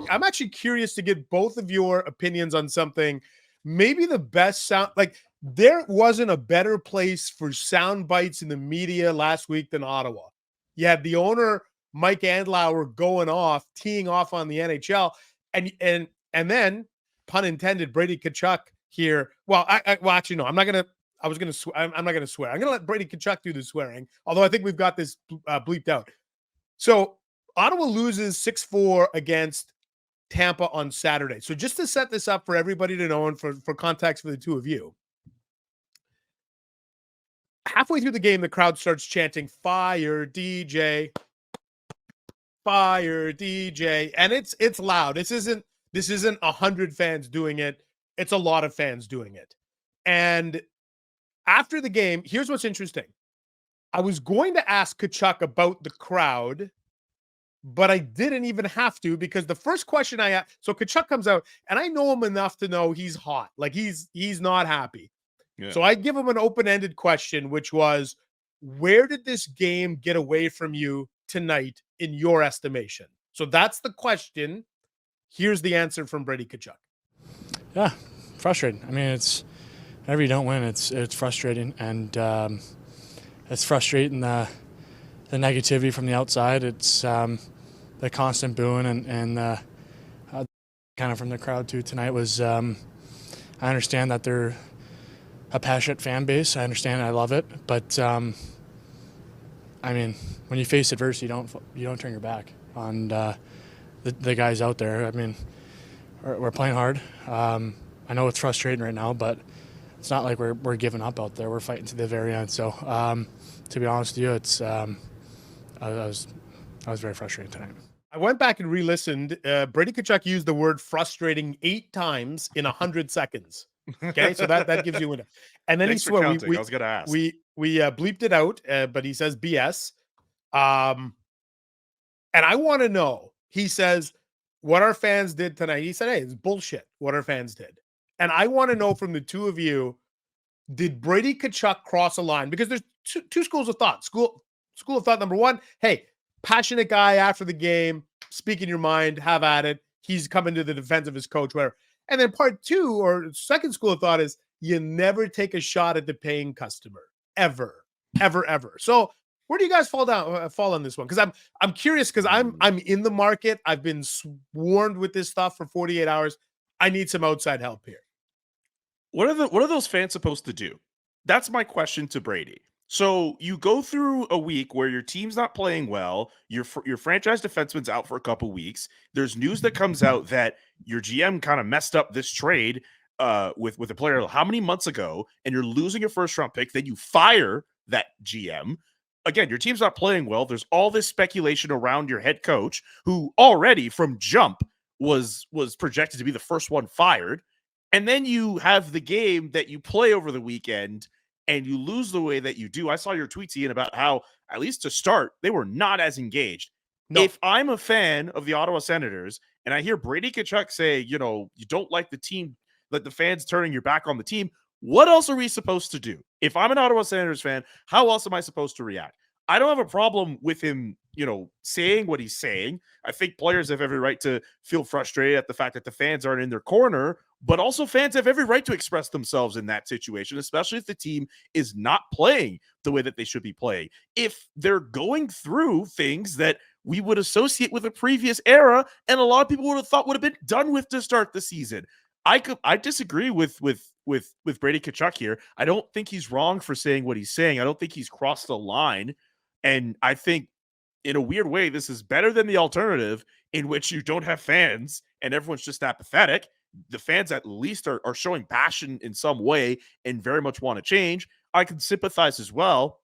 I'm actually curious to get both of your opinions on something. Maybe the best sound, like there wasn't a better place for sound bites in the media last week than Ottawa. You had the owner Mike Andlauer going off, teeing off on the NHL, and then pun intended, Brady Tkachuk here. Well, actually no, I'm not gonna. I was gonna. I'm not gonna swear. I'm gonna let Brady Tkachuk do the swearing. Although I think we've got this bleeped out. So Ottawa loses 6-4 against Tampa on Saturday. So just to set this up for everybody to know and for context for the two of you, halfway through the game, the crowd starts chanting, "Fire DJ, fire DJ," and it's loud. This isn't 100 fans doing it. It's a lot of fans doing it. And after the game, here's what's interesting. I was going to ask Tkachuk about the crowd, but I didn't even have to, because the first question I asked, so Tkachuk comes out, and I know him enough to know he's hot. Like he's not happy. Yeah. So I give him an open-ended question, which was, where did this game get away from you tonight in your estimation? So that's the question. Here's the answer from Brady Tkachuk. Yeah, frustrating. I mean, it's whenever you don't win, it's frustrating, and it's frustrating the negativity from the outside. It's the constant booing and kind of from the crowd too tonight was. I understand that they're a passionate fan base. I understand. I love it, but I mean, when you face adversity, you don't turn your back on the guys out there. I mean, we're playing hard. I know it's frustrating right now, but it's not like we're giving up out there. We're fighting to the very end. So to be honest with you, it's I was very frustrated tonight. I went back and re-listened. Brady Tkachuk used the word frustrating 8 times in 100 seconds. Okay, so that gives you a window. And then Thanks he swore. I was gonna ask. We bleeped it out, but he says BS. And I want to know. He says what our fans did tonight. He said, "Hey, it's bullshit what our fans did." And I want to know from the two of you, did Brady Tkachuk cross a line? Because there's two schools of thought. School of thought number one: hey, passionate guy after the game, speaking your mind, have at it. He's coming to the defense of his coach, whatever. And then part two, or second school of thought, is you never take a shot at the paying customer, ever. So where do you guys fall on this one? Because I'm curious, because I'm in the market. I've been swarmed with this stuff for 48 hours. I need some outside help here. What are those fans supposed to do? That's my question to Brady. So you go through a week where your team's not playing well, your franchise defenseman's out for a couple weeks. There's news that comes out that your GM kind of messed up this trade with a player how many months ago, and you're losing a first-round pick. Then you fire that GM. Again, your team's not playing well. There's all this speculation around your head coach, who already from jump was projected to be the first one fired. And then you have the game that you play over the weekend, and you lose the way that you do. I saw your tweets, Ian, about how, at least to start, they were not as engaged. No. If I'm a fan of the Ottawa Senators and I hear Brady Tkachuk say, you don't like the team, like the fans turning your back on the team, what else are we supposed to do? If I'm an Ottawa Senators fan, how else am I supposed to react? I don't have a problem with him, saying what he's saying. I think players have every right to feel frustrated at the fact that the fans aren't in their corner, but also fans have every right to express themselves in that situation, especially if the team is not playing the way that they should be playing. If they're going through things that we would associate with a previous era, and a lot of people would have thought would have been done with to start the season. I disagree with Brady Tkachuk here. I don't think he's wrong for saying what he's saying. I don't think he's crossed the line. And I think, in a weird way, this is better than the alternative, in which you don't have fans and everyone's just apathetic. The fans at least are showing passion in some way and very much want to change. I can sympathize as well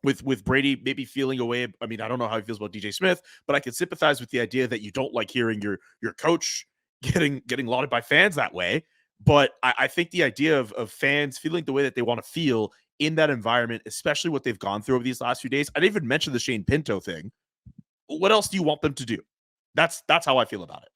with Brady maybe feeling away. I mean, I don't know how he feels about DJ Smith, but I can sympathize with the idea that you don't like hearing your coach getting lauded by fans that way. But I think the idea of fans feeling the way that they want to feel in that environment, especially what they've gone through over these last few days. I didn't even mention the Shane Pinto thing. What else do you want them to do? That's how I feel about it.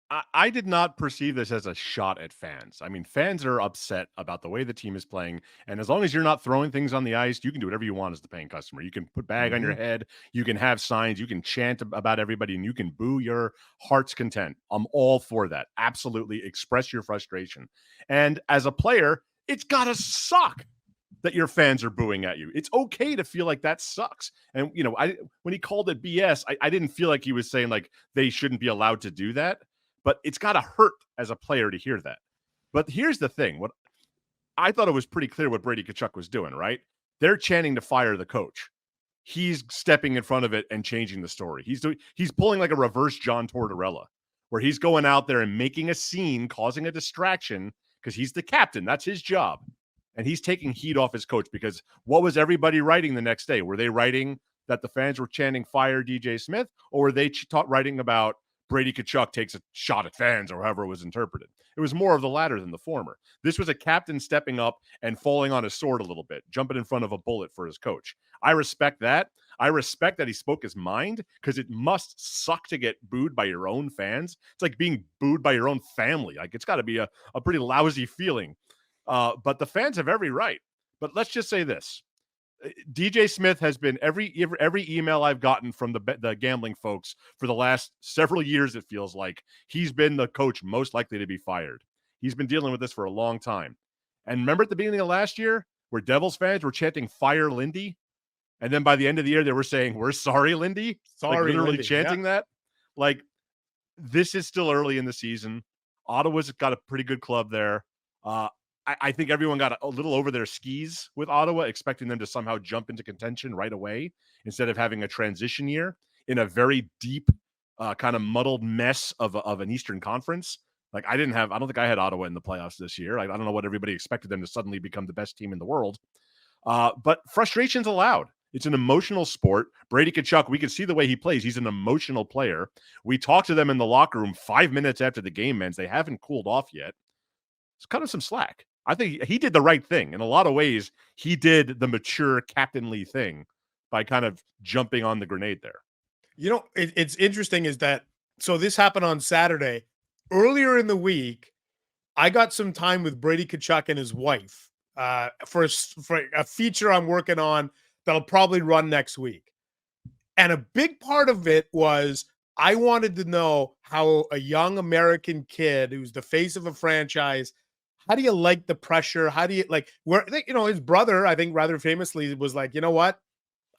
I did not perceive this as a shot at fans. I mean, fans are upset about the way the team is playing. And as long as you're not throwing things on the ice, you can do whatever you want as the paying customer. You can put bag on your head. You can have signs. You can chant about everybody, and you can boo your heart's content. I'm all for that. Absolutely express your frustration. And as a player, it's got to suck that your fans are booing at you. It's okay to feel like that sucks. And, when he called it BS, I didn't feel like he was saying like they shouldn't be allowed to do that. But it's got to hurt as a player to hear that. But here's the thing. What I thought it was pretty clear what Brady Tkachuk was doing, right? They're chanting to fire the coach. He's stepping in front of it and changing the story. He's pulling like a reverse John Tortorella, where he's going out there and making a scene, causing a distraction because he's the captain. That's his job. And he's taking heat off his coach because what was everybody writing the next day? Were they writing that the fans were chanting fire DJ Smith, or were they writing about Brady Tkachuk takes a shot at fans, or however it was interpreted? It was more of the latter than the former. This was a captain stepping up and falling on his sword a little bit, jumping in front of a bullet for his coach. I respect that. I respect that he spoke his mind, because it must suck to get booed by your own fans. It's like being booed by your own family. Like, it's got to be a pretty lousy feeling. But the fans have every right. But let's just say this. DJ Smith has been every email I've gotten from the gambling folks for the last several years. It feels like he's been the coach most likely to be fired. He's been dealing with this for a long time. And remember at the beginning of last year where Devils fans were chanting "Fire Lindy," and then by the end of the year they were saying "We're sorry, Lindy." Sorry, like literally Lindy, chanting that. Like, this is still early in the season. Ottawa's got a pretty good club there. I think everyone got a little over their skis with Ottawa, expecting them to somehow jump into contention right away instead of having a transition year in a very deep, kind of muddled mess of an Eastern Conference. Like, I don't think I had Ottawa in the playoffs this year. I don't know what everybody expected them to suddenly become the best team in the world. But frustration's allowed. It's an emotional sport. Brady Tkachuk, we can see the way he plays. He's an emotional player. We talked to them in the locker room 5 minutes after the game ends. They haven't cooled off yet. Let's cut him some slack. I think he did the right thing. In a lot of ways, he did the mature captainly thing by kind of jumping on the grenade there. It's interesting is that, so this happened on Saturday. Earlier in the week, I got some time with Brady Tkachuk and his wife for a feature I'm working on that'll probably run next week. And a big part of it was I wanted to know how a young American kid who's the face of a franchise, how do you like the pressure? How do you like where, his brother, I think rather famously was like, you know what?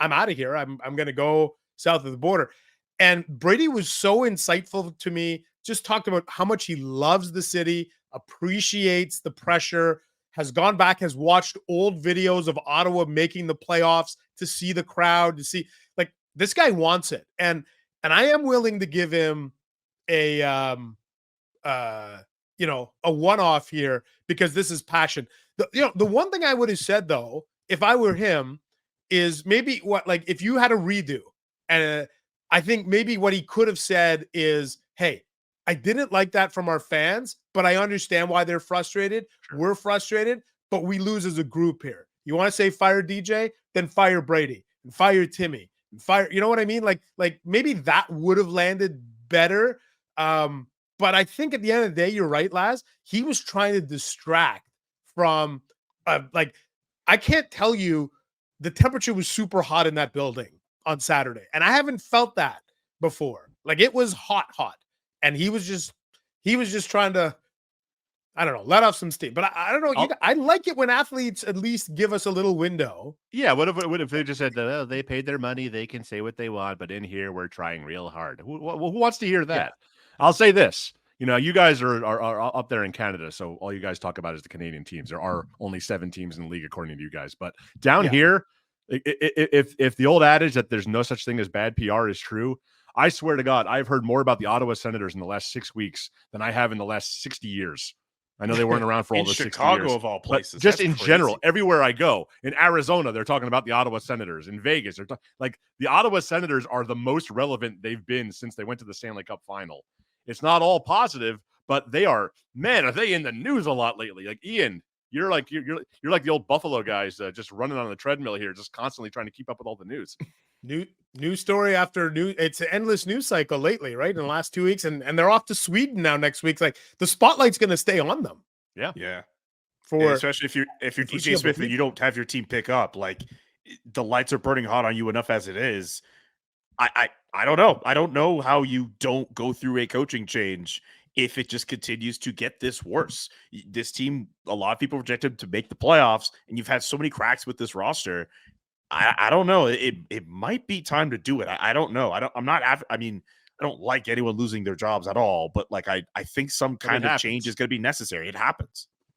I'm out of here. I'm going to go south of the border. And Brady was so insightful to me, just talked about how much he loves the city, appreciates the pressure, has gone back, has watched old videos of Ottawa making the playoffs to see the crowd, to see, like, this guy wants it. And I am willing to give him a one-off here because this is passion. The one thing I would have said though, if I were him, is maybe if you had a redo, and I think maybe what he could have said is, hey, I didn't like that from our fans, but I understand why they're frustrated. Sure. We're frustrated, but we lose as a group here. You want to say fire DJ, then fire Brady and fire Timmy and fire, you know what I mean? Like maybe that would have landed better. But I think at the end of the day, you're right, Laz. He was trying to distract from, I can't tell you, the temperature was super hot in that building on Saturday. And I haven't felt that before. Like, it was hot. And he was just trying to, I don't know, let off some steam. But I don't know. I like it when athletes at least give us a little window. Yeah. What if they just said, oh, they paid their money, they can say what they want, but in here we're trying real hard. Who wants to hear that? Yeah. I'll say this. You guys are up there in Canada, so all you guys talk about is the Canadian teams. There are only 7 teams in the league, according to you guys. But down here, if the old adage that there's no such thing as bad PR is true, I swear to God, I've heard more about the Ottawa Senators in the last 6 weeks than I have in the last 60 years. I know they weren't around for all the 60 years. Chicago, of all places. But just in general, everywhere I go, in Arizona, they're talking about the Ottawa Senators. In Vegas, they're the Ottawa Senators are the most relevant they've been since they went to the Stanley Cup final. It's not all positive, but they are, man, are they in the news a lot lately? Like, Ian, You're like like the old Buffalo guys, just running on the treadmill here, just constantly trying to keep up with all the news. New story after new. It's an endless news cycle lately, right? In the last 2 weeks, and they're off to Sweden now next week. It's like the spotlight's going to stay on them. Yeah. For especially if you're DJ foreseeable Smith and you don't have your team pick up, like the lights are burning hot on you enough as it is. I don't know. I don't know how you don't go through a coaching change if it just continues to get this worse. This team, a lot of people projected to make the playoffs, and you've had so many cracks with this roster. I don't know. It might be time to do it. I don't know. I don't like anyone losing their jobs at all, but like I think some kind of change is going to be necessary. It happens.